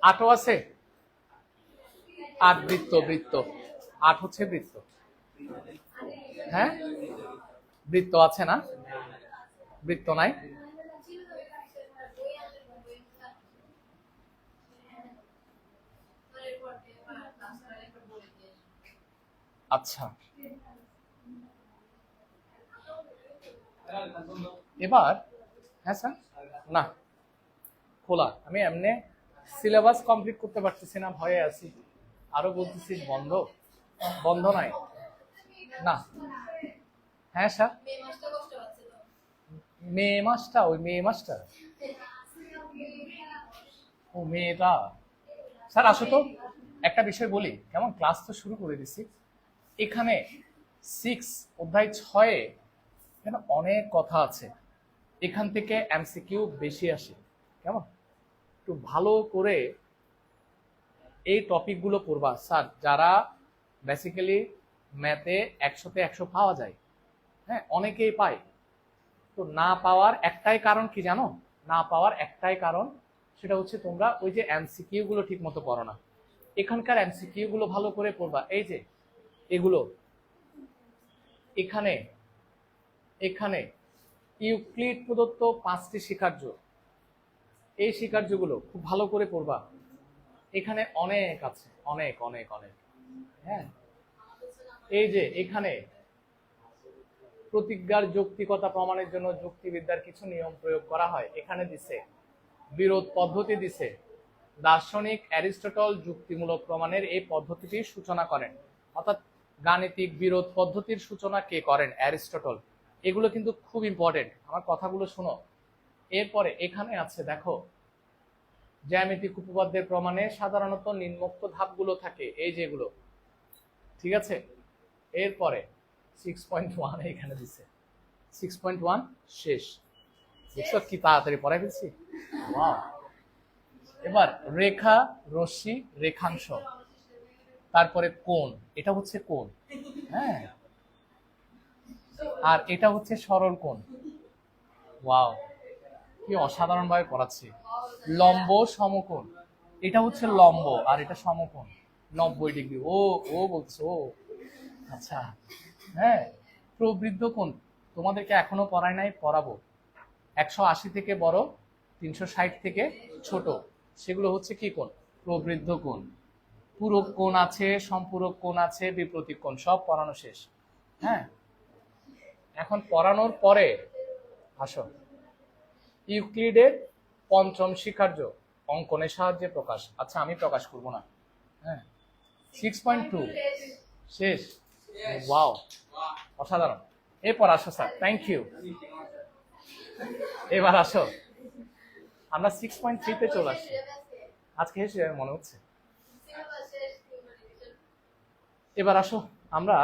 আটও আছে, আট বৃত্ত, বৃত্ত আট হচ্ছে বৃত্ত। হ্যাঁ, বৃত্ত আছে না? বৃত্ত নাই? আচ্ছা, এবার হ্যাঁ স্যার, না খোলা, আমি এমনি সিলেবাস কমপ্লিট করতে পারতেছি না, ভয়ে আছি। আরো বলতেছি বন্ধ, বন্ধ নাই না। হ্যাঁ স্যার, মে মাসটা, ওই মে মাসটা, ও মেয়েটা। স্যার আসো তো, একটা বিষয় বলি কেমন, ক্লাস তো শুরু করে দিছি। এখানে 6 অধ্যায় 6-এ এখানে অনেক কথা আছে, এখান থেকে এমসিকিউ বেশি আসে। কেমন, একটু ভালো করে এই টপিকগুলো পড়বা স্যার। যারা বেসিক্যালি ম্যাথে 100-তে 100 পাওয়া যায়, হ্যাঁ অনেকেই পায়, তো না পাওয়ার একটাই কারণ কি জানো? না পাওয়ার একটাই কারণ, সেটা হচ্ছে তোমরা ওই যে এমসিকিউ গুলো ঠিক মতো পড়ো না। এখানকার এমসিকিউ গুলো ভালো করে পড়বা। এই যে এগুলো এখানে, এখানে ইউক্লিড প্রদত্ত 5টি স্বীকার্য, এই স্বীকার্যগুলো খুব ভালো করে পড়বা। এখানে অনেক আছে, অনেক অনেক অনেক। হ্যাঁ, এই যে এখানে প্রতিজ্ঞার যৌক্তিকতা প্রমাণের জন্য যুক্তিবিদ্যার কিছু নিয়ম প্রয়োগ করা হয়, এখানে দিছে। বিরোধ পদ্ধতি দিছে। দার্শনিক অ্যারিস্টটল যুক্তিমূলক প্রমাণের এই পদ্ধতিটির সূচনা করেন, অর্থাৎ গাণিতিক বিরোধ পদ্ধতির সূচনা কে করেন? অ্যারিস্টটল। এগুলো কিন্তু খুব ইম্পর্টেন্ট, আমার কথাগুলো শোনো। এরপরে এখানে আছে দেখো, জ্যামিতিক উপপাদ্যের প্রমাণে সাধারণত নিম্নোক্ত ধাপগুলো থাকে, এই যেগুলো, ঠিক আছে। এরপরে 6.1 এখানে দিছে, 6.1 শেষ। দেখছো কি তাড়াতাড়ি পড়াই ফেলছি। এবার রেখা, রশ্মি, রেখাংশ, তারপরে কোণ, এটা হচ্ছে কোণ, হ্যাঁ, আর এটা হচ্ছে সরল কোণ। ওয়াও, কি অসাধারণ ভাবে পড়াচ্ছি। লম্ব, সমকোণ, এটা হচ্ছে লম্ব আর এটা সমকোণ, 90 ডিগ্রি। ও ও বলছো, আচ্ছা। হ্যাঁ, প্রবৃদ্ধ কোণ তোমাদেরকে এখনো পড়াই নাই, পড়াবো। 180 থেকে বড়, 360 থেকে ছোট, সেগুলো হচ্ছে কি কোণ? প্রবৃদ্ধ কোণ। পূরক কোণ আছে, সম্পূরক কোণ আছে, বিপরীত কোণ, সব পড়ানো শেষ। হ্যাঁ, এখন পড়ানোর পরে আসো, ইউক্লিডের পঞ্চম স্বীকার্য অঙ্কনের সাহায্যে প্রকাশ। আচ্ছা, আমি প্রকাশ করব না। হ্যাঁ, 6.2 শেষ। ওয়াও, অসাধারণ। এরপর আসো স্যার, থ্যাংক ইউ। এবার আসো, আমরা 6.3-তে চলে আসছি। আজকে হেসে মনে হচ্ছে। এবার আসো, আমরা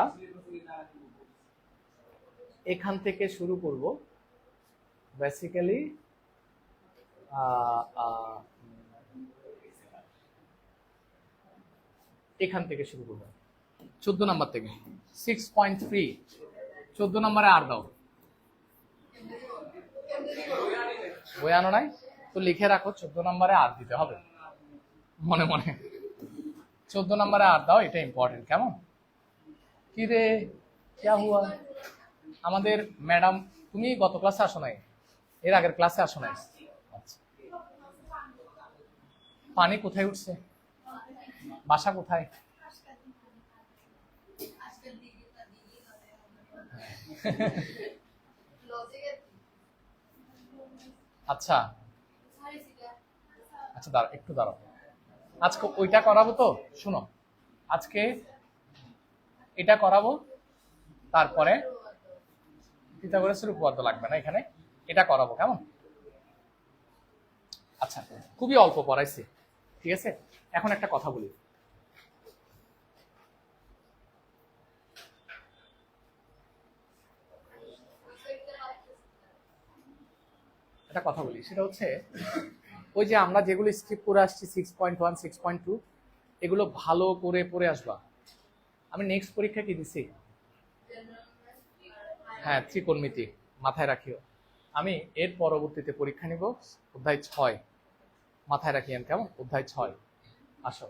এখান থেকে শুরু করব। বেসিক্যালি এখান থেকে শুরু করব, 14 নাম্বার থেকে। 6.3, 14 নম্বরে আর দাও। বই আনো নাই তো লিখে রাখো, 14 নম্বরে আর দিতে হবে মনে মনে। 14 নম্বরে আর দাও, এটা ইম্পর্টেন্ট। কেমন, কি রে, क्या हुआ? আমাদের ম্যাডাম, তুমি গত ক্লাসে আসো নাই, এর আগের ক্লাসে আসো নাই। আচ্ছা, পানি কোথায় উঠছে? বাসা কোথায়? আচ্ছা আচ্ছা, দাঁড়াও একটু, দাঁড়াও। আজকে ওইটা করাবো তো, শুনো, আজকে এটা করাবো, তারপরে পিথাগোরাসের উপপাদ্য লাগবে না এখানে, এটা করাবো। কেমন? আচ্ছা, খুবই অল্প পড়াইছি, ঠিক আছে। এখন একটা কথা বলি, একটা কথা বলি, সেটা হচ্ছে ওই যে আমরা যেগুলো স্কিপ করে আসছি 6.1, 6.2, এগুলো ভালো করে পড়ে আসবা। আমি নেক্সট পরীক্ষা কি দিছি? হ্যাঁ, ত্রিকোণমিতি, মাথায় রাখিও। আমি এর পরবর্তীতে পরীক্ষা নিব অধ্যায় 6, মাথায় রাখিয়েন, কেমন? অধ্যায় 6। আসো,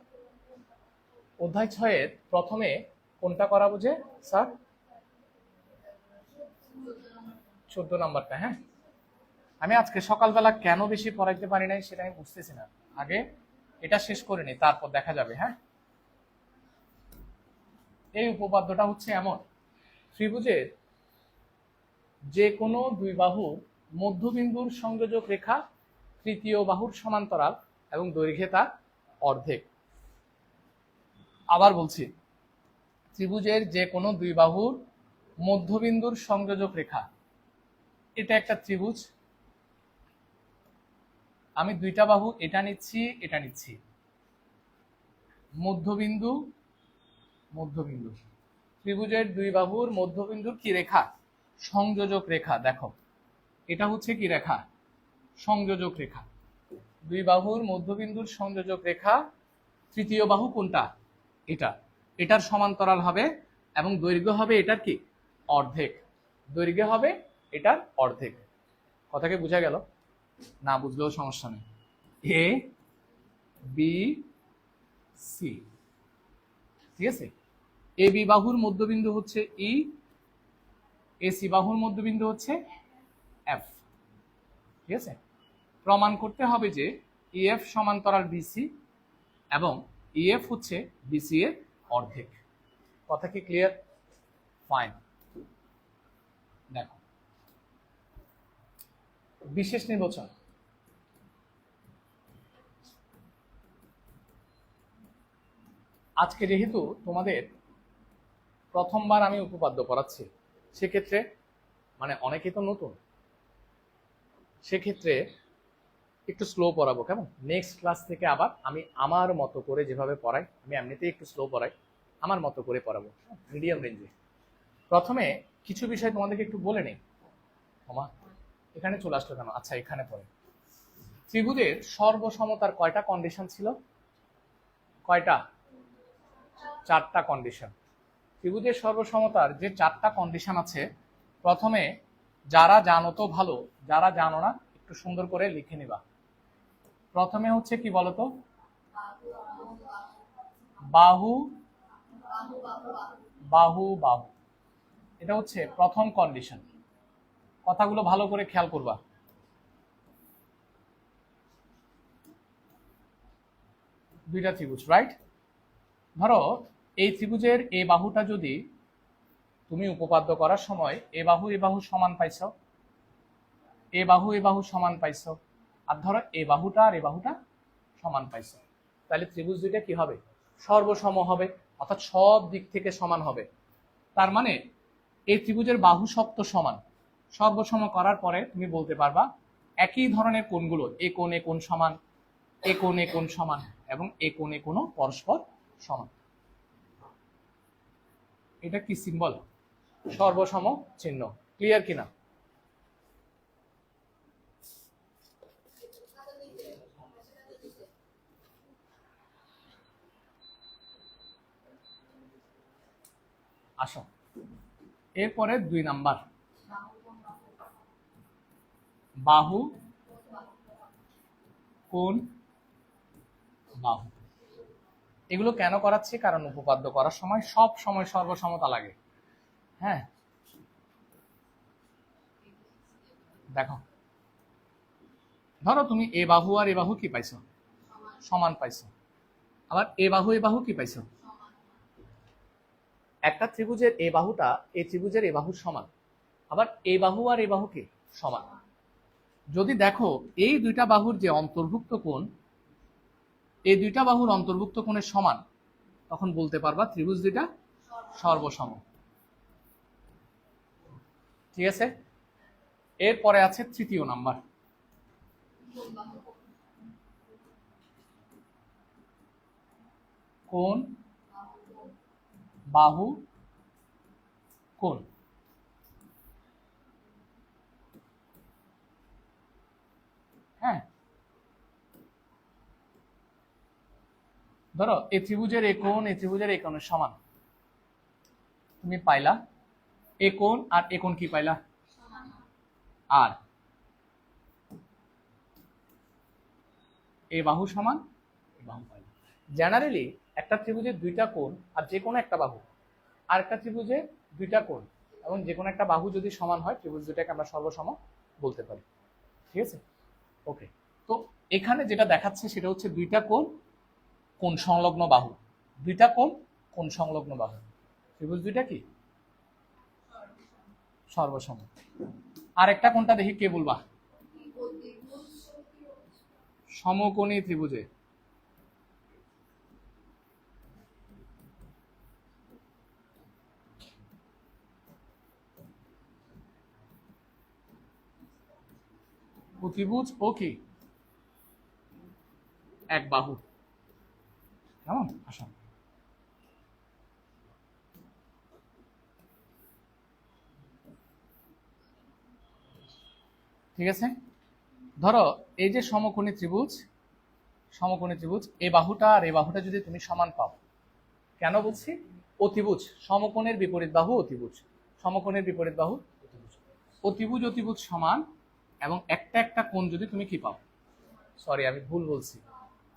অধ্যায় 6-এর প্রথমে কোনটা করাবো যে স্যার? 14 নাম্বারটা। হ্যাঁ, আমি আজকে সকালবেলা কেন বেশি পড়াইতে পারি নাই সেটা আমি বুঝতেছি না। আগে এটা শেষ করে নি, তারপর দেখা যাবে। হ্যাঁ, এই উপপাদ্যটা হচ্ছে এমন: ত্রিভুজের যে কোনো দুই বাহুর মধ্যবিন্দুর সংযোজক রেখা তৃতীয় বাহুর সমান্তরাল এবং দৈর্ঘ্যে তার অর্ধেক। আবার বলছি, ত্রিভুজের যে কোনো দুই বাহুর মধ্যবিন্দুর সংযোজক রেখা, এটা একটা ত্রিভুজ, আমি দুইটা বাহু এটা নিচ্ছি, এটা নিচ্ছি, মধ্যবিন্দু মধ্যবিন্দু ত্রিভুজের দুই বাহুর মধ্যবিন্দুর কি রেখা? সংযোজক রেখা। দেখো, এটা হচ্ছে কি রেখা? সংযোজক রেখা। দুই বাহুর মধ্যবিন্দুর সংযোজক রেখা, তৃতীয় বাহু কোনটা? এটা। এটার সমান্তরাল হবে এবং দৈর্ঘ্য হবে এটার কি? অর্ধেক। দৈর্ঘ্য হবে এটার অর্ধেক। কথা কি বোঝা গেল? না বুঝলেও সমস্যা নেই। এ বি সি, ঠিক আছে? এ বি বাহুর মধ্যবিন্দু হচ্ছে ই, এ সি বাহুর মধ্যবিন্দু হচ্ছে এফ। ঠিক আছে? প্রমাণ করতে হবে যে ইএফ সমান্তরাল বিসি এবং ইএফ হচ্ছে বিসি এর অর্ধেক। কথা কি ক্লিয়ার? ফাইন। দেখো, বিশেষ নির্বাচন। আজকে যেহেতু তোমাদের প্রথমবার আমি উপপাদ্য পড়াচ্ছি, সেক্ষেত্রে মানে অনেকে তো নতুন, সেক্ষেত্রে একটু স্লো পড়াবো, কেমন? নেক্সট ক্লাস থেকে আবার আমি আমার মতো করে যেভাবে পড়াই, আমি এমনিতেই একটু স্লো পড়াই, আমার মতো করে পড়াবো, মিডিয়াম রেঞ্জে। প্রথমে কিছু বিষয় তোমাদেরকে একটু বলে নেই। ক্ষমা, এখানে চলে আসলো কেন? আচ্ছা, এখানে পড়ে। ত্রিভুজের সর্বসমতার কয়টা কন্ডিশন ছিল? কয়টা? 4টা কন্ডিশন। ত্রিভুজের সর্বসমতার যে 4টা কন্ডিশন আছে, প্রথমে যারা জানো তো ভালো, যারা জানো না একটু সুন্দর করে লিখে নিবা। প্রথমে হচ্ছে কি বলতো? বাহু বাহু বাহু, এটা হচ্ছে প্রথম কন্ডিশন। কথাগুলো ভালো করে খেয়াল করবা। দুইটা ত্রিভুজ, রাইট? ধরো এই ত্রিভুজের এই বাহুটা যদি তুমি উপপাদ্য করার সময় এ বাহু সমান পাইছো, এ বাহু সমান পাইছো, আর ধরো এ বাহুটা আর এ বাহুটা সমান পাইছো, তাহলে ত্রিভুজ দুইটা কি হবে? সর্বসম হবে, অর্থাৎ সব দিক থেকে সমান হবে। তার মানে এই ত্রিভুজের বাহু সপ্ত সমান। সর্বসম করার পরে তুমি বলতে পারবা একই ধরনের কোণগুলো, এ কোণ সমান, এ কোণ সমান এবং এ কোণ পরস্পর সমান। এটা কি সিম্বল? সর্বসম চিহ্ন। ক্লিয়ার কিনা? আসো, এরপরে 2 নাম্বার, বাহু কোণ বাহু। এগুলো কেন করাচ্ছি? কারণ উপপাদ্য করার সময় সব সময় সর্বসমতা লাগে। হ্যাঁ, দেখো, ধরো তুমি এ বাহু আর এ বাহু কি পাইছো? সমান পাইছো। আবার এ বাহু কি পাইছো? একটা ত্রিভুজের এ বাহুটা এই ত্রিভুজের এ বাহুর সমান, আবার এ বাহু আর এ বাহু কি সমান। যদি দেখো এই দুইটা বাহুর যে অন্তর্ভুক্ত কোণ, এই দুইটা বাহুর অন্তর্ভুক্ত কোণের সমান, তখন বলতে পারবা ত্রিভুজ দুইটা সর্বসম। ঠিক আছে? এরপরে আছে 3য় নাম্বার, কোণ বাহু কোণ। হ্যাঁ, ধরো এই ত্রিভুজের এই কোণ এই ত্রিভুজের এই কোণের সমান, তুমি পাইলা এ কোণ আর এ কোণ কি পাইলা? আর এ বাহু সমান এ বাহু পাইলাম। জেনারেলি একটা ত্রিভুজের দুইটা কোণ আর যে কোনো একটা বাহু, আর একটা ত্রিভুজে দুইটা কোণ এবং যে কোনো একটা বাহু যদি সমান হয়, ত্রিভুজ দুটাকে আমরা সর্বসম বলতে পারি। ঠিক আছে, ওকে। তো এখানে যেটা দেখাচ্ছে সেটা হচ্ছে দুইটা কোণ, কোণ সংলগ্ন বাহু, দুইটা কোণ, কোণ সংলগ্ন বাহু, ত্রিভুজ দুইটা কি সর্বসম। আর একটা কোণটা দেখি, কে বলবা? সমকোণী ত্রিভুজে ত্রিভুজ ও কি এক বাহু, কেমন? আসুন, ঠিক আছে। ধরো এই যে সমকোণী ত্রিভুজ, সমকোণী ত্রিভুজ, এই বাহুটা আর এই বাহুটা যদি তুমি সমান পাও, কেন বলছি? অতিভুজ, সমকোণের বিপরীত বাহু অতিভুজ, সমকোণের বিপরীত বাহু অতিভুজ, অতিভুজ অতিভুজ সমান এবং একটা একটা কোণ যদি তুমি কি পাও, সরি আমি ভুল বলছি,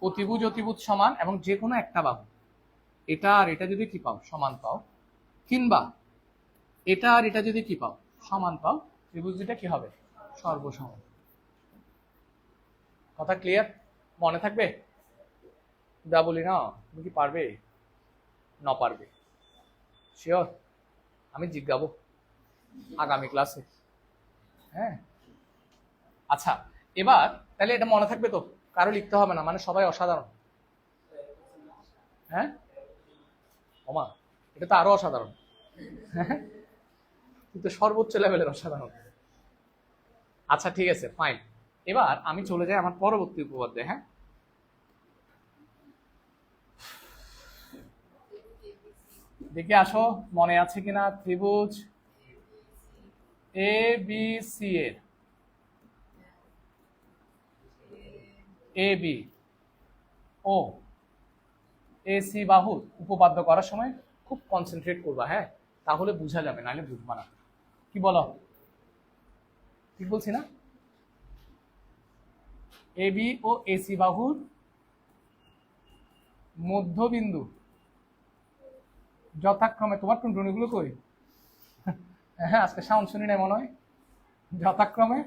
অতিভুজ অতিভুজ সমান এবং যে কোনো একটা বাহু, এটা আর এটা যদি কি পাও সমান পাও, কিংবা এটা আর এটা যদি কি পাও সমান পাও, ত্রিভুজ দুটা কি হবে সর্বসম। কথা ক্লিয়ার? মনে থাকবে? যা বলি না, তুমি কি পারবে? না পারবে? শিওর? আমি জিজ্ঞাবো আগামী ক্লাসে। হ্যাঁ, আচ্ছা, এবার তাহলে এটা মনে থাকবে তো, কারো লিখতে হবে না, মানে সবাই অসাধারণ। হ্যাঁ ওমা, এটা তো আরো অসাধারণ। হ্যাঁ, কিন্তু সর্বোচ্চ লেভেলের অসাধারণ। আচ্ছা ঠিক আছে, ফাইন। এবার আমি চলে যাই আমার পরবর্তী উপপাদ্যে। হ্যাঁ, দেখে আসো মনে আছে কিনা, ত্রিভুজ এ বি সি এর A B O A C বাহু উপপাদ্য করার সময় খুব কনসেন্ট্রেট করবা, হ্যাঁ, তাহলে বুঝা যাবে, নাহলে বুঝবা না। কি বলো, ঠিক বলছি না? এ বি ও এসি বাহুর মধ্যবিন্দু যথাক্রমে, তোমার টুনটুনিগুলো কই? হ্যাঁ, আজকে সাউন্ড শুনি নাই মনে হয়। যথাক্রমে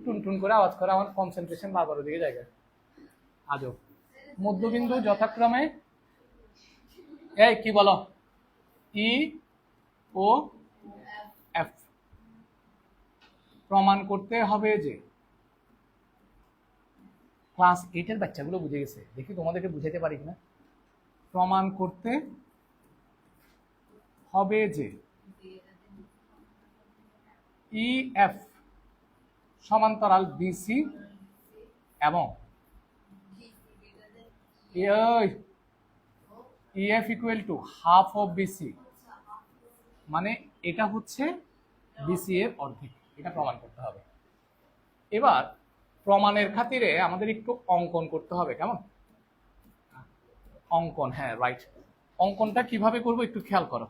টুনটুন করে আওয়াজ করে, আমার কনসেন্ট্রেশন বারবার ওদিকে জায়গা। আজও মধ্যবিন্দু যথাক্রমে, এই কি বলো, ই ও এফ প্রমাণ করতে হবে যে, ক্লাস 8 এর বাচ্চাগুলো বুঝে গেছে, দেখি তোমাদেরকে বুঝাইতে পারি কিনা। প্রমাণ করতে হবে যে ই এফ সমান্তরাল বিসি এবং EF equal to half of BC, মানে এটা হচ্ছে বিসি এর অর্ধেক, এটা প্রমাণ করতে হবে। এবার প্রমাণের খাতিরে আমাদের একটু অঙ্কন করতে হবে, কেমন? অঙ্কন, হ্যাঁ রাইট। অঙ্কনটা কিভাবে করব একটু খেয়াল করো।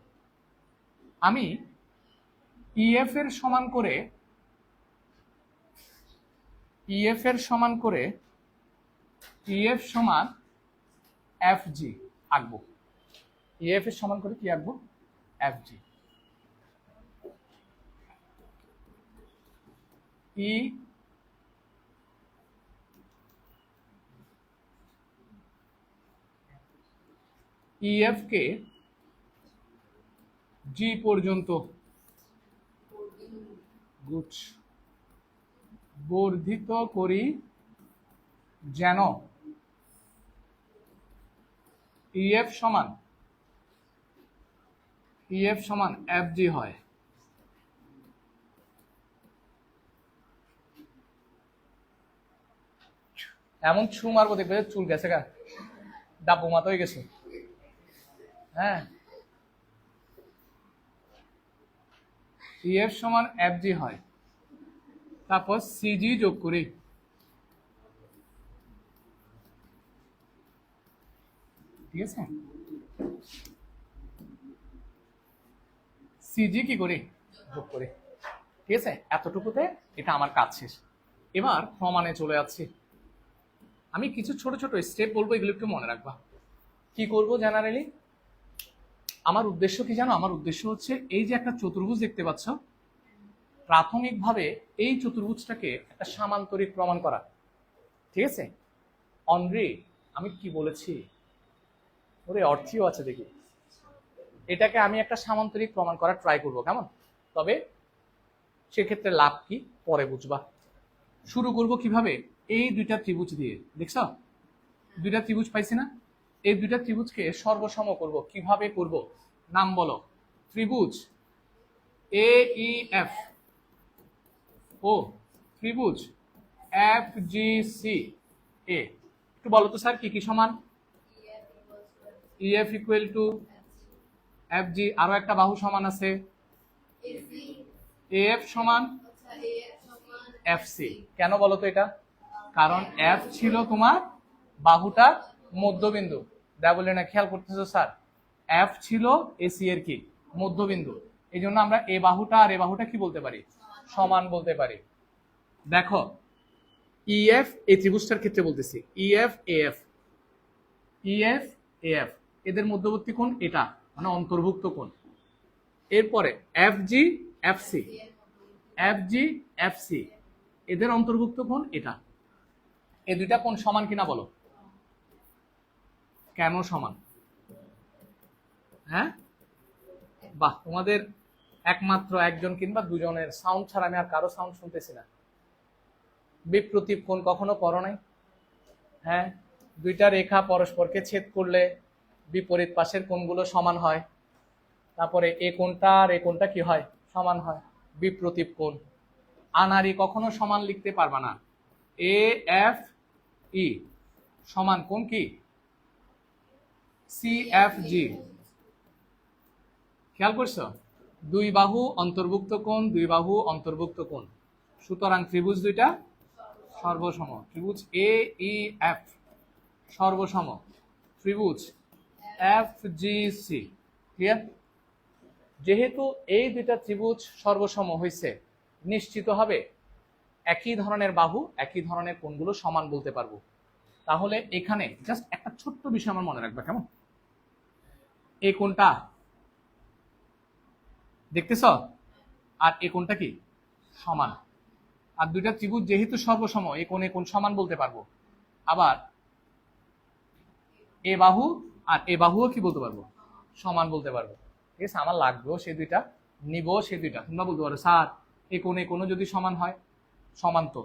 আমি ইএফ এর সমান করে, ইএফ এর সমান করে ইএফ সমান এফ জি আঁকবো। ইএফ এর সমান করে কি আঁকবো? F G. ই ইএফ কে জি পর্যন্ত গুড বর্ধিত করি যেন ইএফ সমান এফ জি হয়। এমন ছু মারবো দেখবে চুল গেছে গা, ডাব্বু মাত হয়ে গেছে। হ্যাঁ, ইএফ সমান এফ জি হয়, তারপর সিজি যোগ করি, ঠিক আছে? সিজি কি করি? যোগ করি, ঠিক আছে? এতটুকুতে এটা আমার কাজ শেষ। এবার প্রমাণে চলে যাচ্ছি। আমি কিছু ছোট ছোট স্টেপ বলবো, এগুলো একটু মনে রাখবা। কি করব জেনারেলি, আমার উদ্দেশ্য কি জানো? আমার উদ্দেশ্য হচ্ছে এই যে একটা চতুর্ভুজ দেখতে পাচ্ছ, প্রাথমিকভাবে এই চতুর্ভুজটাকে একটা সামান্তরিক প্রমাণ করা। ঠিক আছে অনরি, আমি কি বলেছি? ওরে অর্থীয় আছে দেখি। এটাকে আমি একটা সামান্তরিক প্রমাণ করার ট্রাই করব, কেমন? তবে সেক্ষেত্রে লাভ কি পরে বুঝবা। শুরু করব কিভাবে? এই দুইটা ত্রিভুজ দিয়ে, দেখছ দুইটা ত্রিভুজ পাইছি না? এই দুইটা ত্রিভুজকে সর্বসম করব। কিভাবে করব? নাম বলো। ত্রিভুজ এ ই এফ ও ত্রিভুজ এফ জি সি এ। একটু বলো তো স্যার কি কি সমান? EF equal two F G, আরো একটা বাহু সমান আছে এফ সমান এফ সি। কেন বলো তো এটা? কারণ এফ ছিল তোমার বাহুটার মধ্যবিন্দু। দেয়া বলে না, খেয়াল করতেছো স্যার? এফ ছিল এসি এর কি মধ্যবিন্দু। এই জন্য আমরা এ বাহুটা আর এ বাহুটা কি বলতে পারি? সমান বলতে পারি। দেখো ইএফ এই ত্রিভুজটার ক্ষেত্রে বলতেছি, ইএফ এএফ, ইএফ এএফ এদের মধ্যবর্তী কোণ এটা, মানে অন্তর্ভুক্ত কোণ। এরপরে F G F C, F G F C এদের অন্তর্ভুক্ত কোণ এটা। এই দুইটা কোণ সমান কিনা বলো? কেন সমান? হ্যাঁ বাহ, তোমাদের একমাত্র একজন কিংবা দুজনের সাউন্ড ছাড়া আমি আর কারো সাউন্ড শুনতেছি না। বিপ্রতীপ কোণ কখনো পড়ো নাই? হ্যাঁ, দুইটা রেখা পরস্পরকে ছেদ করলে বিপরীত পাশের কোণগুলো সমান হয়। তারপরে এ কোণটা আর এ কোণটা কি হয়? সমান হয়, বিপ্রতীপ কোণ। আনারি কখনো সমান লিখতে পারবা না। এ এফ ই সমান কোণ কি? C F G. খেয়াল করছো? দুই বাহু অন্তর্ভুক্ত কোণ, দুই বাহু অন্তর্ভুক্ত কোণ, সুতরাং ত্রিভুজ দুইটা সর্বসম। ত্রিভুজ এ ই এফ সর্বসম, ত্রিভুজ এফ জি সি। ক্লিয়ার? যেহেতু এই দুইটা ত্রিভুজ সর্বসম হয়েছে, নিশ্চিত হবে একই ধরনের বাহু একই ধরনের কোণগুলো সমান বলতে পারবো। তাহলে এখানে জাস্ট একটা ছোট্ট বিষয় আমার মনে রাখবে, কেমন? এই কোণটা দেখতেছ, আর এই কোণটা কি সমান। আর দুইটা ত্রিভুজ যেহেতু সর্বসম, এই কোণ সমান বলতে পারবো। আবার এ বাহু আর এ বাহুও কি বলতে পারবো? সমান বলতে পারবো। ঠিক আছে, আমার লাগবেও সে দুইটা, নিব সে দুইটা। তোমরা বলতে পারো স্যার এই কোণও যদি সমান হয়, সমান তো,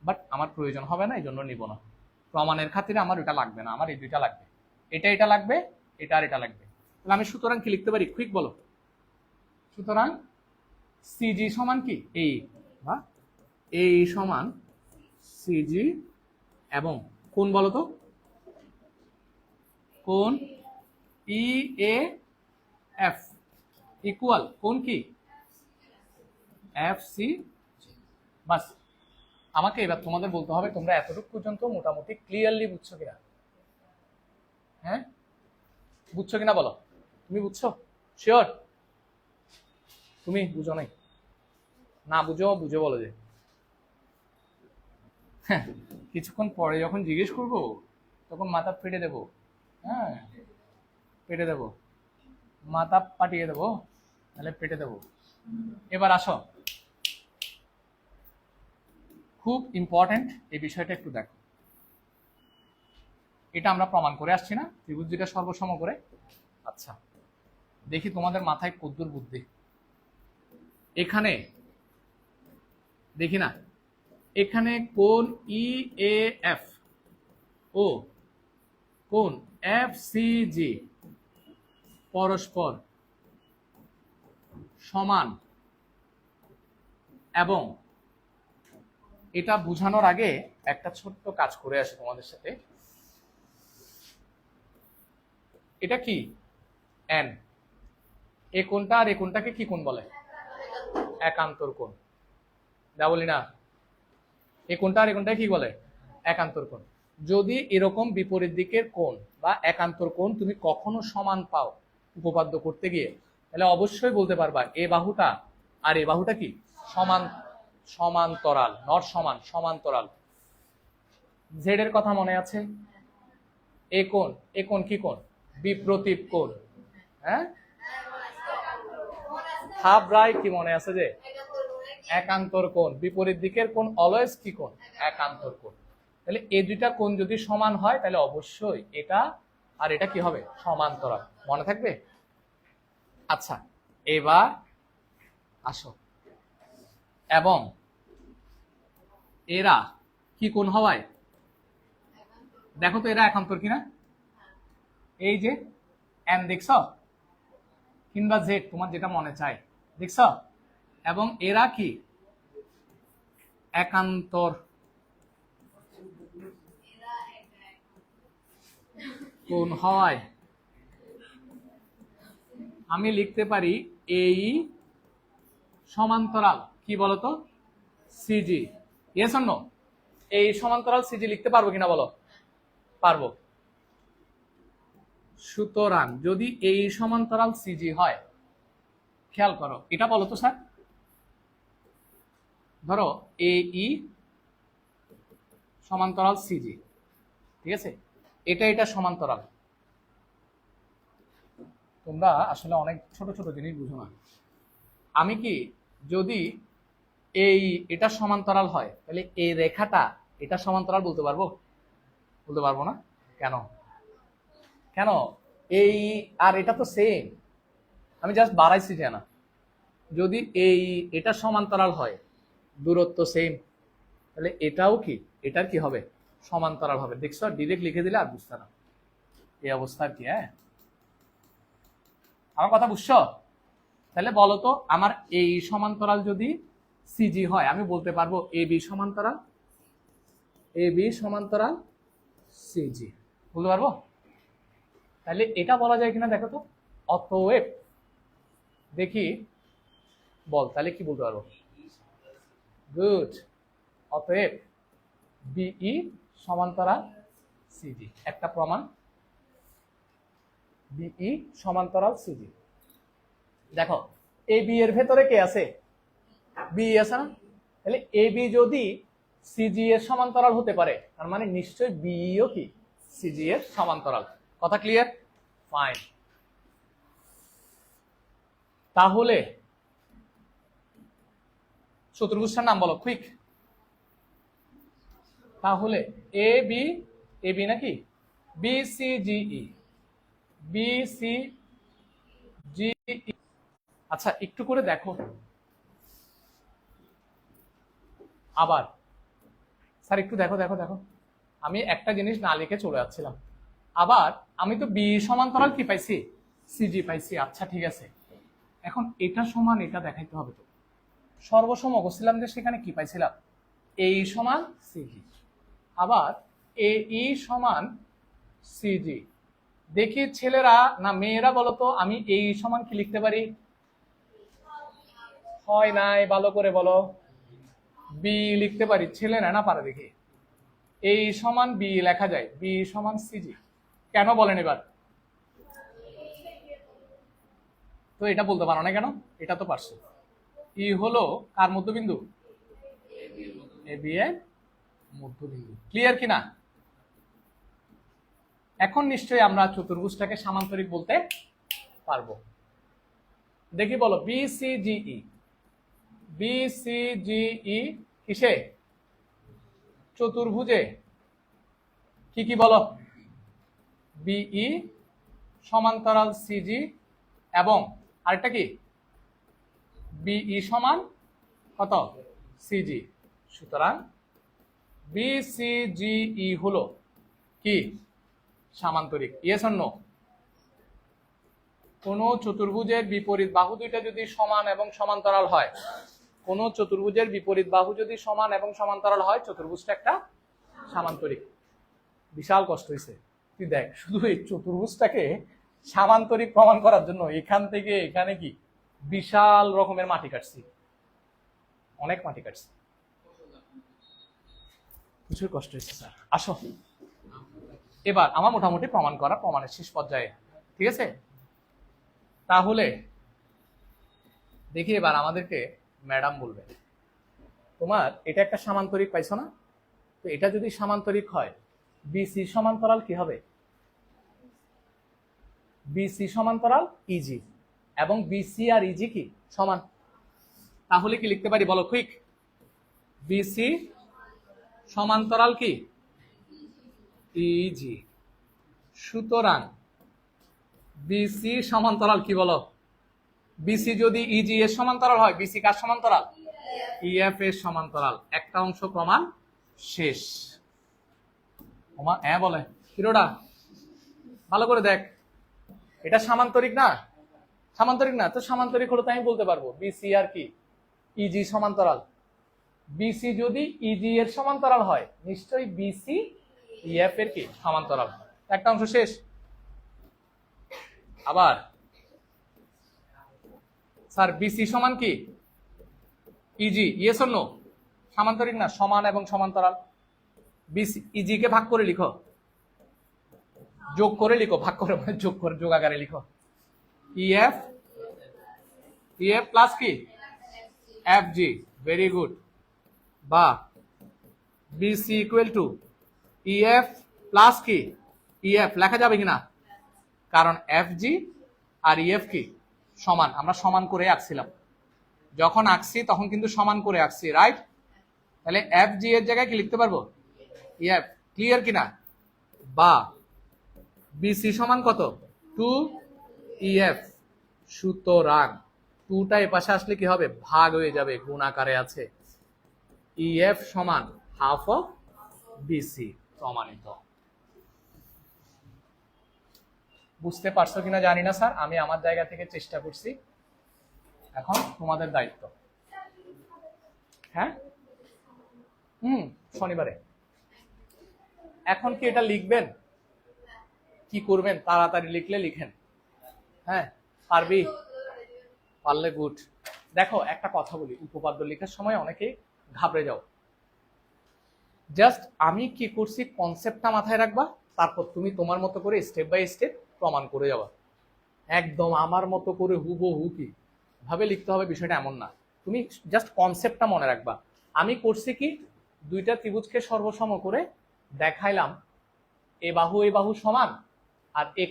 বাট আমার প্রয়োজন হবে না, এই জন্য নিব না। প্রমাণের খাতিরে আমার এটা লাগবে না, আমার এই দুইটা লাগবে। এটা লাগবে, এটা আর এটা লাগবে। তাহলে আমি সুতরাং কি লিখতে পারি? কুইক বলো। সুতরাং সিজি সমান কি এই, বা এই সমান সিজি, এবং কোণ বলো তো? কোণ ই এ এফ ইকুয়াল কোণ কি? F C. বাস, আমাকে এবার তোমাদের বলতে হবে তোমরা এতটুকু পর্যন্ত মোটামুটি ক্লিয়ারলি বুঝছো কিনা। হ্যাঁ বুঝছো কিনা বলো? তুমি বুঝছো? শিওর? তুমি বুঝো নাই? না বুঝে বলো যে। হ্যাঁ, কিছুক্ষণ পরে যখন জিজ্ঞেস করবো তখন মাথা ফেটে দেবো। হ্যাঁ পেটে দেবো, মাথা পাঠিয়ে দেবো, তাহলে পেটে দেবো। এবার আসো, খুব ইম্পর্টেন্ট এই বিষয়টা একটু দেখো। এটা আমরা প্রমাণ করে আসছি না, ত্রিভুজ দুইটা সর্বসম করে। আচ্ছা দেখি তোমাদের মাথায় কদ্দুর বুদ্ধি। এখানে দেখি না, এখানে কোণ ই এ এফ ও কোণ এফ সি জি পরস্পর সমান, এবং এটা বোঝানোর আগে একটা ছোট্ট কাজ করে আসি তোমাদের সাথে। এটা কি এন, এ কোণটা আর এ কোণটাকে কি কোণ বলে? একান্তর কোণ। দা বলি না, এ কোণটা আর এ কোণটাকে কি বলে? একান্তর কোণ। যদি এরকম বিপরীত দিকের কোণ বা একান্তর কোণ তুমি কখনো সমান পাও উপপাদ্য করতে গিয়ে, তাহলে অবশ্যই বলতে পারবা এ বাহুটা আর এ বাহুটা কি সমান, সমান্তরাল, নট সমান, সমান্তরাল। জেড এর কথা মনে আছে? এ কোণ, এ কোণ কি কোণ? বিপ্রতীপ কোণ। হ্যাঁ, হাফ রাইট কি মনে আছে যে একান্তর কোণ। বিপরীত দিকের কোণ অলওয়েজ কি কোণ? একান্তর কোণ। তাহলে এই দুইটা কোণ যদি সমান হয় তাহলে অবশ্যই এটা আর এটা কি হবে? সমান্তরাল। মনে থাকবে? আচ্ছা, এবার আসো, এবং এরা কি কোণ হওয়ায়, দেখো তো এরা একান্তর কিনা। এই যে এন দেখছ, কিংবা জেড, তোমার যেটা মনে চায়, দেখছ? এবং এরা কি একান্তর কোণ হয়। আমি লিখতে পারি এই সমান্তরাল কি বলতো? সিজি। Yes or no? এই সমান্তরাল সিজি লিখতে পারবো কিনা বলো? পারবো। সুতরাং যদি এই সমান্তরাল সিজি হয়, খেয়াল করো, এটা বলো তো স্যার, ধরো এই সমান্তরাল সিজি, ঠিক আছে, এটা সমান্তরাল। তোমরা আসলে অনেক ছোট ছোট জিনিস বুঝো না। আমি কি যদি এটা সমান্তরাল হয় তাহলে এই রেখাটা এটা সমান্তরাল বলতে পারবো? বলতে পারবো না। কেন? কেন? এই আর এটা তো সেম, আমি জাস্ট বাড়াইছি যে না। যদি এটা সমান্তরাল হয়, দূরত্ব সেম, তাহলে এটাও কি, এটার কি হবে? সমান্তরাল হবে। দেখছো, ডিরেক্ট লিখে দিলে আর বুঝতে না। এই অবস্থা কি? হ্যাঁ, আমার কথা বুঝছো? তাহলে বলো তো, আমার এই সমান্তরাল যদি সিজি হয়, আমি বলতে পারবো এবি সমান্তরাল সিজি, বলতে পারবো? তাহলে এটা বলা যায় কিনা দেখো তো। অতএব, দেখি বল, তাহলে কি বলতে পারবো? গুড। অতএব বিই সমান্তরাল সিজি, একটা প্রমাণ। বিই সমান্তরাল সিজি। দেখো, এ বি এর ভেতরে কে আছে? বি আছে না? তাহলে এ বি যদি সিজি এর সমান্তরাল হতে পারে, তার মানে নিশ্চয়ই বিইও কি সিজি এর সমান্তরাল। কথা ক্লিয়ার? ফাইন। তাহলে চতুর্ভুজটার নাম বলো কুইক। তাহলে এ বি নাকি? B C GE, B C G. আচ্ছা, একটু করে দেখো আবার। স্যার একটু দেখো দেখো দেখো, আমি একটা জিনিস না লিখে চলে যাচ্ছিলাম। আবার আমি তো বি সমান্তরাল কি পাইছি? সিজি পাইছি। আচ্ছা ঠিক আছে, এখন এটা সমান এটা দেখাইতে হবে তো। সর্বসম করছিলাম যে সেখানে কি পাইছিলাম? এই সমান সিজি। আবার এই সমান সিজি। দেখি ছেলেরা না মেয়েরা বলো তো, আমি এই সমান কি লিখতে পারি? হয় নাই, ভালো করে বলো। বি লিখতে পারি। ছেলেরা না পারে দেখি। এই সমান বি লেখা যায়, বি সমান সিজি। কেন বলেন এবার? তো এটা বলতে পারো না কেন? এটা তো পারছো। ই হলো কার মধ্যবিন্দু? এ বি এর মধ্যবিন্দু। ক্লিয়ার কিনা? এখন নিশ্চয়ই আমরা চতুর্ভুজটাকে সামান্তরিক বলতে পারবো। দেখি বলো, B C GE, B C GE কিসে? চতুর্ভুজে। কি কি বলো? বিই সমান্তরাল সিজি, এবং আরেকটা কি? বিই সমান কত? সিজি। সুতরাং বিসিজিই হলো কি? সামান্তরিক। Yes or no? কোন চতুর্ভুজের বিপরীত বাহু দুইটা যদি সমান এবং সমান্তরাল হয়, কোন চতুর্ভুজের বিপরীত বাহু যদি সমান এবং সমান্তরাল হয়, চতুর্ভুজটা একটা সামান্তরিক। বিশাল কষ্ট হয়েছে। তুই দেখ, শুধু এই চতুর্ভুজটাকে সামান্তরিক প্রমাণ করার জন্য এখান থেকে এখানে কি বিশাল রকমের মাটি কাটছি, অনেক মাটি কাটছি। প্রচুর কষ্ট হয়েছে স্যার। আসো, এবার আমার মোটামুটি প্রমাণ করা প্রমাণের শেষ পর্যায়ে, ঠিক আছে? তাহলে দেখি এবার আমাদেরকে ম্যাডাম বলবে, তোমার এটা একটা সামান্তরিক পাইছো না? তো এটা যদি সামান্তরিক হয়, বিসি সমান্তরাল কি হবে? বিসি সমান্তরাল ইজি, এবং বিসি আর ইজি কি সমান। তাহলে কি লিখতে পারি বলো কুইক? বিসি সমান্তরাল কি ইজি। সুতরাং বিসি সমান্তরাল কি বলো? বিসি যদি ইজি এর সমান্তরাল হয়, বিসি কার সমান্তরাল? ইএফ এর সমান্তরাল। একটা অংশ প্রমাণ শেষ। ওমা হ্যাঁ বলে হিরোডা ভালো করে দেখ, এটা সামান্তরিক না? সামান্তরিক না তো সামান্তরিক হলো তো আমি বলতে পারবো বিসি আর কি ইজি সমান্তরাল। বিসি যদি ইজি এর সমান্তরাল হয়, নিশ্চয়ই বিসি ইএফ এর কি সমান্তরাল। একটা অংশ শেষ। আবার স্যার বিসি সমান কি ইজি? Yes or no? সামান্তরিক না, সমান এবং সমান্তরাল। বিসি ইজি কে ভাগ করে লিখো, যোগ করে লিখো, ভাগ করে যোগ করে যোগ আকারে লিখো। ইএফ ইএফ প্লাস কি এফ জি, ভেরি গুড। বা BC equal to EF plus কি ইএফ লেখা যাবে কিনা? কারণ এফ জি আর ইএফ কি সমান, আমরা সমান করে আঁকছিলাম। যখন আঁকছি তখন কিন্তু সমান করে আঁকছি, রাইট? তাহলে এফ জি এর জায়গায় কি লিখতে পারবো? ইএফ। ক্লিয়ার কিনা? বা বিসি সমান কত? 2 ইএফ। সুতরাং 2টা এ পাশে আসলে কি হবে? ভাগ হয়ে যাবে, গুণ আকারে আছে। ইএফ সমান হাফ অফ বিসি। প্রমাণিত। বুঝতে পারছো কিনা জানি না স্যার, আমি আমার জায়গা থেকে চেষ্টা করছি, এখন তোমাদের দায়িত্ব। হ্যাঁ শনিবারে। এখন কি এটা লিখবেন? কি করবেন? তাড়াতাড়ি লিখলে লিখেন। হ্যাঁ পারবি? পারলে গুড। দেখো একটা কথা বলি, উপপাদ্য লেখার সময় অনেকেই ঘাবড়ে যাও। জাস্ট আমি কি করছি কনসেপ্টটা মাথায় রাখবা, তারপর তুমি তোমার মতো করে স্টেপ বাই স্টেপ প্রমাণ করে যাবা। একদম আমার মতো করে হুবহু কি ভাবে লিখতে হবে বিষয়টা এমন না, তুমি জাস্ট কনসেপ্টটা মনে রাখবা। আমি করছি কি, দুইটা ত্রিভুজকে সর্বসম করে দেখাইলাম এ বাহু সমান, আর এ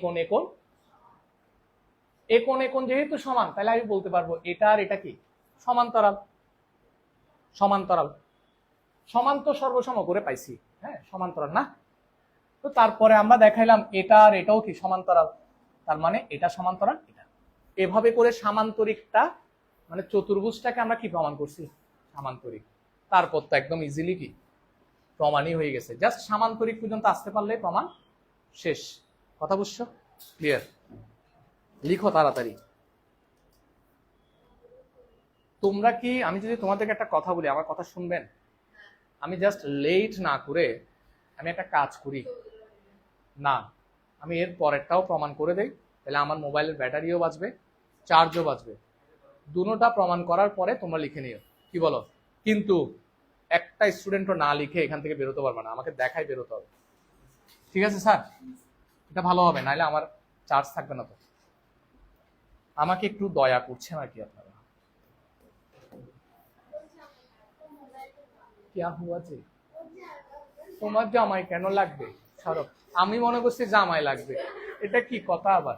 কোণ যেহেতু সমান, তাহলে আমি বলতে পারবো এটা আর এটা কি সমান্তরাল। সমান্তরাল সমান তো সর্বসম করে পাইছি, হ্যাঁ সমান্তরাল না? তো তারপরে আমরা দেখাইলাম এটা আর এটাও কি সমান্তরাল, তার মানে এটা সমান্তরাল এটা। এভাবে করে সামান্তরিকটা মানে চতুর্ভুজটাকে আমরা কি প্রমাণ করছি? সামান্তরিক। তারপর তো একদম ইজিলি কি প্রমাণই হয়ে গেছে। জাস্ট সামান্তরিক পর্যন্ত আসতে পারলে প্রমাণ শেষ। কথা বুঝছো? ক্লিয়ার? লিখো তাড়াতাড়ি। তোমরা কি, আমি যদি তোমাদেরকে একটা কথা বলি আমার কথা শুনবেন? আমি জাস্ট লেট না করে আমি একটা কাজ করি না, আমি এর পরেরটাও প্রমাণ করে দেই, তাহলে আমার মোবাইলের ব্যাটারিও বাঁচবে, চার্জও বাঁচবে। দুটোটা প্রমাণ করার পরে তোমরা লিখে নিও, কি বলো? কিন্তু একটা স্টুডেন্টও না লিখে এখান থেকে বেরোতে পারবে না, আমাকে দেখাই বেরোতে হবে। ঠিক আছে স্যার? এটা ভালো হবে, নাহলে আমার চার্জ থাকবে না। তো আমাকে একটু দয়া করছেন আর কি আপনারা। क्या हुआ जी? তোমার জামাই কেন লাগবে? ছাড়ো, আমি মনে করছি জামাই লাগবে, এটা কি কথা আবার?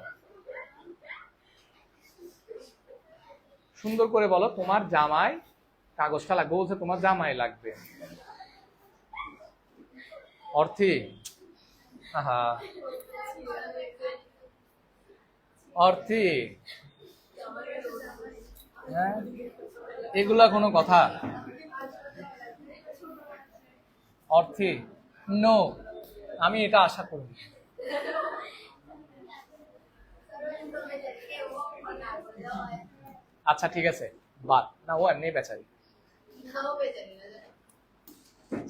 সুন্দর করে বলো, তোমার জামাই কাগজটা লাগবে, বলছে তোমার জামাই লাগবে। অর্থে আহা অর্থে হ্যাঁ এগুলা কোনো কথা? অর্থে নো, আমি এটা আশা করি। আচ্ছা ঠিক আছে, বাদ না, ও এমনি বেচারি।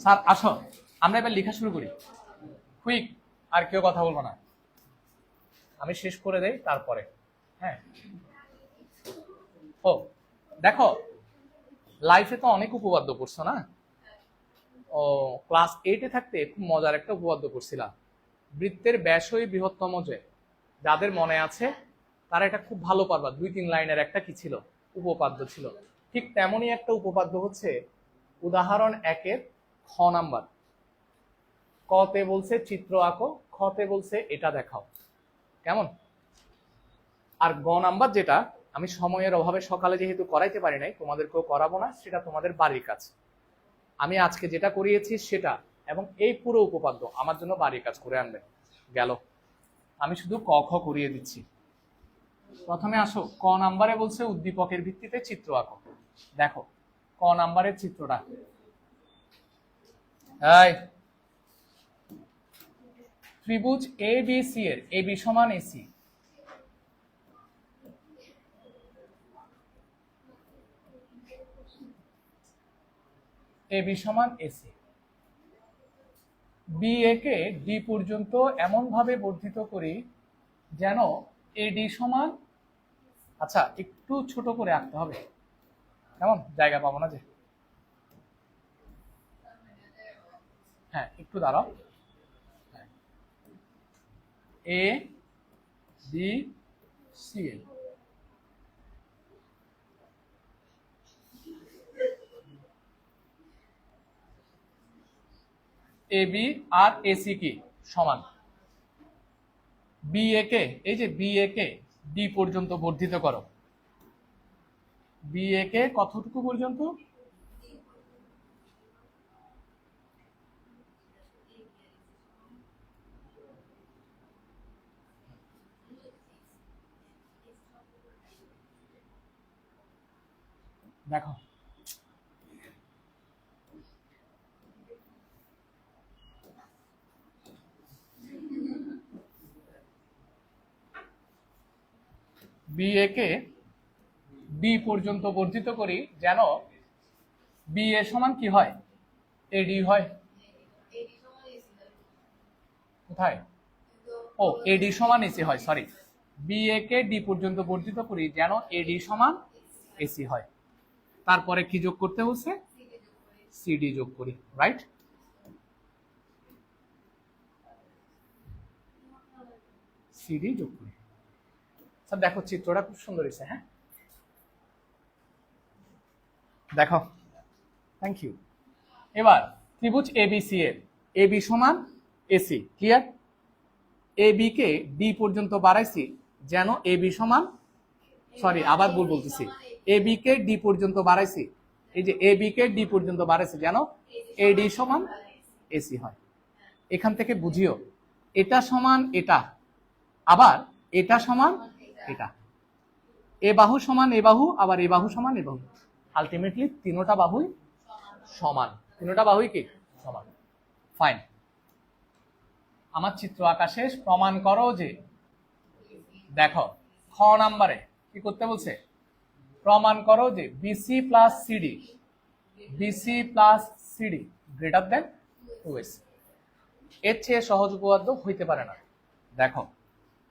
স্যার আসো আমরা এবার লেখা শুরু করি, কুইক। আর কেউ কথা বলবো না, আমি শেষ করে দেই তারপরে। হ্যাঁ ও দেখো, লাইফে তো অনেক উপপাদ্য পড়ছো না? ও ক্লাস 8-এ থাকতে খুব মজার একটা উপপাদ্য পড়ছিলাম, বৃত্তের ব্যাসই বৃহত্তম যে। যাদের মনে আছে তারা এটা খুব ভালো পারবা, 2-3 লাইনের একটা কি ছিল উপপাদ্য ছিল। ঠিক তেমনই একটা উপপাদ্য হচ্ছে উদাহরণ 1-এর খ নাম্বার। কতে বলছে চিত্র আঁকো, খতে বলছে এটা দেখাও। কেমন? আর গ নাম্বার যেটা, আমি সময়ের অভাবে সকালে যেহেতু করাইতে পারি নাই, তোমাদেরকেও করাবো না, সেটা তোমাদের বাড়ির কাজ। আমি আজকে যেটা করিয়েছি সেটা এবং এই পুরো উপপাদ্য আমার জন্য বাড়ির কাজ করে আনবেন। গেল, আমি শুধু ক খ করিয়ে দিচ্ছি। প্রথমে আসো, ক নাম্বারে বলছে উদ্দীপকের ভিত্তিতে চিত্র আঁকো। দেখো ক নাম্বারের চিত্রটা, এই ত্রিভুজ এ বি সি এর এ বি সমান এসি, এ বি সমান AC, B A K D পর্যন্ত এমন ভাবে বর্ধিত করি যেন এডি সমান, আচ্ছা একটু ছোট করে আঁকতে হবে, কেমন? জায়গা পাবো না যে, হ্যাঁ একটু দাঁড়াও। A B C A, A B R AC কি সমান, বি এ কে, এই যে বি এ কে ডি পর্যন্ত বর্ধিত করো। বি এ কে কতটুকু পর্যন্ত? দেখো বি এ কে ডি পর্যন্ত বর্ধিত করি যেন বি এ সমান কি হয়? এডি হয়। কোথায়? ও এডি সমান এসি হয়, sorry. B A K D পর্যন্ত বর্ধিত করি যেন এডি সমান এসি হয়। তারপরে কি যোগ করতে হচ্ছে? সিডি যোগ করি, রাইট? সিডি যোগ করি। স্যার দেখো চিত্রটা খুব সুন্দর হয়েছে, হ্যাঁ দেখো, থ্যাংক ইউ। এবার ত্রিভুজ এবিসি এর এ বি সমান AC, clear? A B K D পর্যন্ত বাড়াইছি যেন এ বি সমান, সরি আবার ভুল বলতেছি, এ বি কে ডি পর্যন্ত বাড়াইছি, এই যে এ বি কে ডি পর্যন্ত বাড়াইছি যেন এডি সমান এসি হয়। এখান থেকে বুঝিও এটা সমান এটা, আবার এটা সমান এটা, এ বাহু সমান এ বাহু, আবার এ বাহু সমান এ বাহু, আলটিমেটলি তিনোটা বাহুই সমান, তিনোটা বাহুই কি সমান। ফাইন, আমার চিত্র আঁকা শেষ। প্রমাণ করো যে, দেখো খ নাম্বারে কি করতে বলছে? প্রমাণ করো যে BC plus CD, BC plus CD greater than 2s। এর চেয়ে সহজ উপপাদ্য হইতে পারে না। দেখো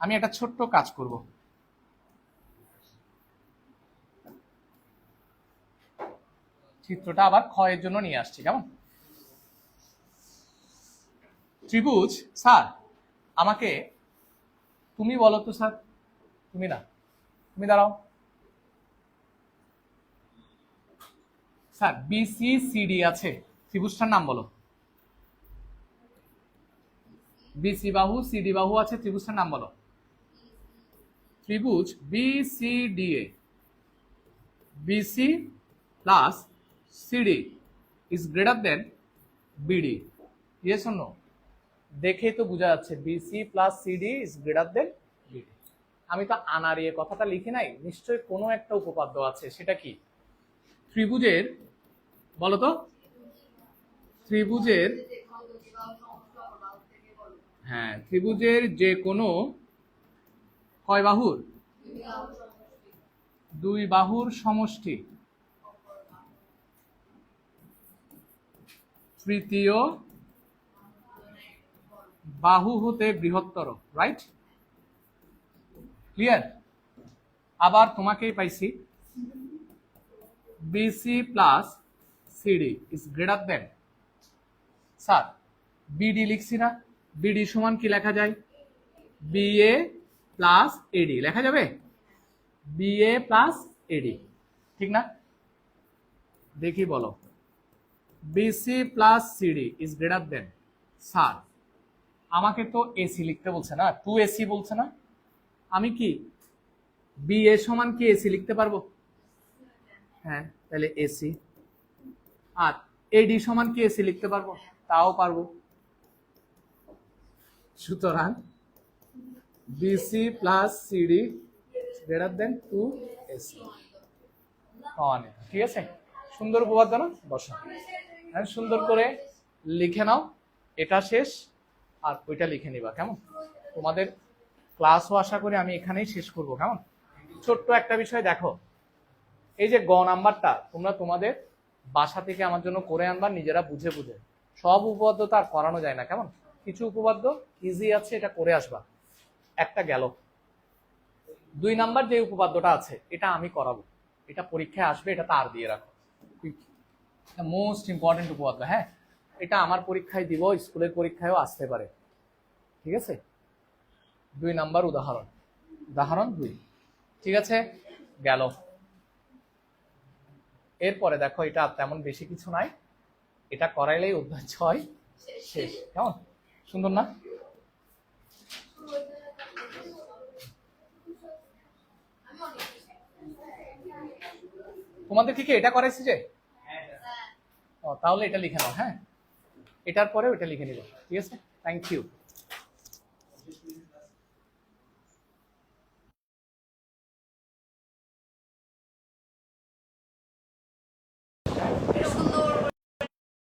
আমি একটা ছোট্ট কাজ করব, চিত্রটা আবার ক্ষয়ের জন্য নিয়ে আসছি, কেমন? ত্রিভুজ, স্যার আমাকে তুমি বলো তো স্যার, তুমি না, তুমি দাঁড়াও স্যার। বিসি সিডি আছে, ত্রিভুজটার নাম বলো। বিসি বাহু সিডি বাহু আছে, ত্রিভুজটার নাম বলো। ত্রিভুজ BCDA, BC plus CD is greater than BD. Yes or no? দেখে তো বোঝা যাচ্ছে BC plus CD is greater than BD. আমি তো আনারিয়ে কথাটা লিখি নাই, নিশ্চয়ই কোনো একটা উপপাদ্য আছে। সেটা কি? ত্রিভুজের, বলো তো, ত্রিভুজের, হ্যাঁ ত্রিভুজের যে কোনো কয় বাহুর? দুই বাহুর সমষ্টি তৃতীয় বাহু হতে বৃহত্তর, রাইট? ক্লিয়ার? আবার তোমাকেই পাইছি, BC plus CD is greater than, sir BD লিখছি না? বিডি সমান কি লেখা যায়? বিএ প্লাস এডি লেখা যাবে, বিএ প্লাস এডি, ঠিক না? দেখি বলো, BC plus CD is greater than, sir আমাকে তো এসি লিখতে বলছে না, 2ac বলছে না, আমি কি বি এ সমান কি এসি লিখতে পারবো? হ্যাঁ, তাহলে এসি। আর এডি সমান কি এসি লিখতে পারবো? তাও পারবো। সুতরাং BC plus CD greater than 2ac। ঠিক আছে, সুন্দর উপপাদ্য না? বসো, সুন্দর করে লিখে নাও, এটা শেষ আর ওইটা লিখে নিবা, কেমন? তোমাদের ক্লাসও আশা করি আমি এখানেই শেষ করব, কেমন? ছোট্ট একটা বিষয় দেখো, এই যে গ নাম্বারটা তোমরা তোমাদের বাসা থেকে আমার জন্য করে আনবা, নিজেরা বুঝে বুঝে। সব উপপাদ্য তো আর করানো যায় না, কেমন? কিছু উপপাদ্য ইজি আছে, এটা করে আসবা। একটা গেল। 2 নাম্বার যে উপপাদ্যটা আছে এটা আমি করাবো, এটা পরীক্ষায় আসবে, এটা তার দিয়ে রাখো, মোস্ট ইম্পর্টেন্ট উপপাদ্য। হ্যাঁ, এটা আমার পরীক্ষায় দিব, স্কুলের পরীক্ষায়ও আসতে পারে, ঠিক আছে? 2 নাম্বার উদাহরণ, উদাহরণ 2। ঠিক আছে, গেল। এরপরে দেখো, এটা তেমন বেশি কিছু নাই, এটা করাইলেই অধ্যায় 6 শেষ, কেমন? সুন্দর না? তোমাদের কি এটা করাইছি যে? তাহলে এটা লিখে নাও, হ্যাঁ, এটার পরে ওইটা লিখে নিব, ঠিক আছে? Thank you.